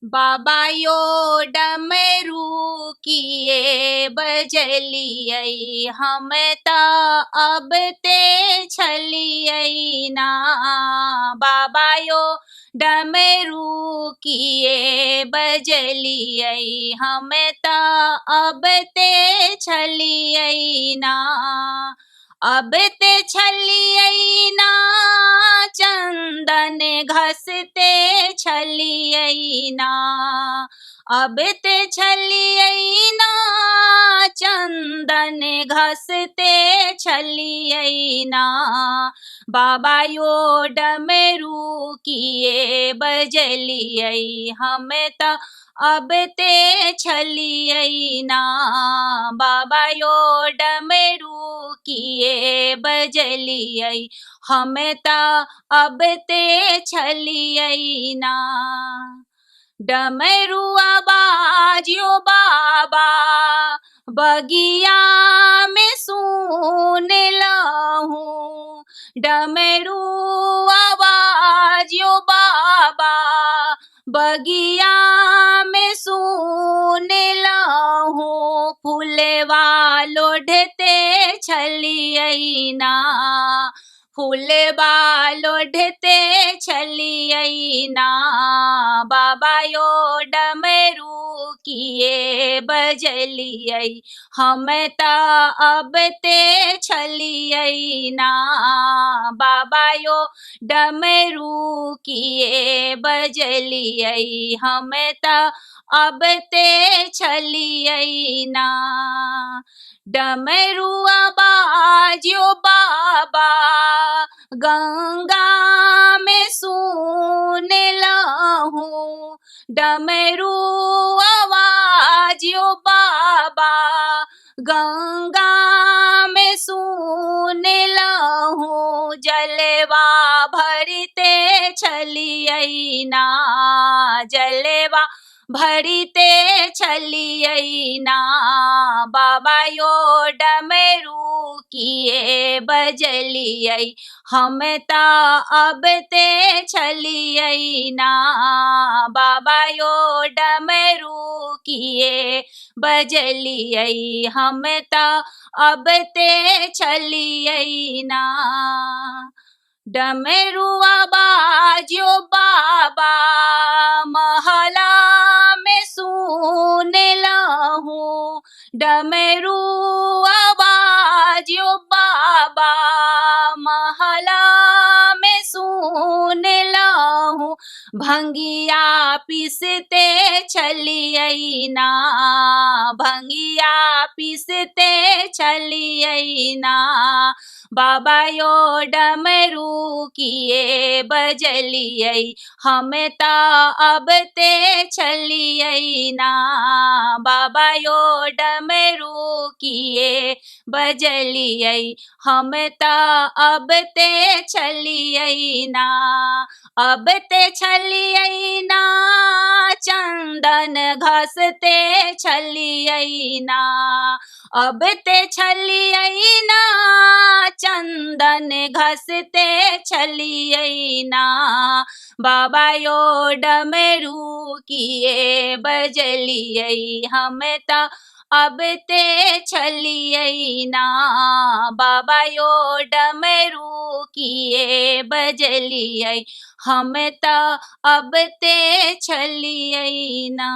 बाबा यो डमरू किए बजलियै हम त अब ते छलियै ना। बाबा यो डमरू किए बजलियै हम त अब ते छलियै ना। अब ते छलियै ना चंदन घसते छलियै ना। अब ते छलियै ना चंदन घसते छलियै ना। बाबा यो डमरू किए बजलियै हम त अब ते छलियै ना। बाबा यो डमरू किए बजलियै हम त अब ते छलियै ना। डमरुआ बाजियो बाबा बगिया में सुन लहूं। डमरुआ बाजियो बाबा बगिया में सुन लहूं। फूलवा लोढ़ते छलियै ना। फूलवा लोढ़ते छलियै ना। बाबा यो डमरू किए बजलियै हम त अब ते छलियै ना। बाबा यो डमरू किए बजलियै हम त अब ते छलियै ना। डमरुआ बाजियो बाबा गंगा में सुन लहूं। डमरुआ बाजियो बाबा गंगा में सुन लहूं। जलवा भरते छलियै ना। जलवा भरते छलियै ना। बाबा यो डमरू किए बजलियै हम त अब ते छलियै ना। बाबा यो डमरू किए बजलियै हम त अब ते छलियै ना। डमरुआ बाजियो बाबा महला में सुन लहूं। डमरुआ बाजियो बाबा महला में सुन लहूं। भंगिया पीसते छलियै ना। भंगिया पीसते छलियै ना। बाबा यो डमरू किए बजलियै हम त अब ते छलियै ना। बाबा यो डमरू किए बजलियै हम त अब ते छलियै ना। अब ते छलियै ना चंदन घसते छलियै ना। अब ते छलियै ना चंदन घसते छलियै ना। बाबा यो डमरू किए बजलियै हम त अब ते छलियै ना। बाबा यो डमरू किए बजलियै हम त अब ते छलियै ना।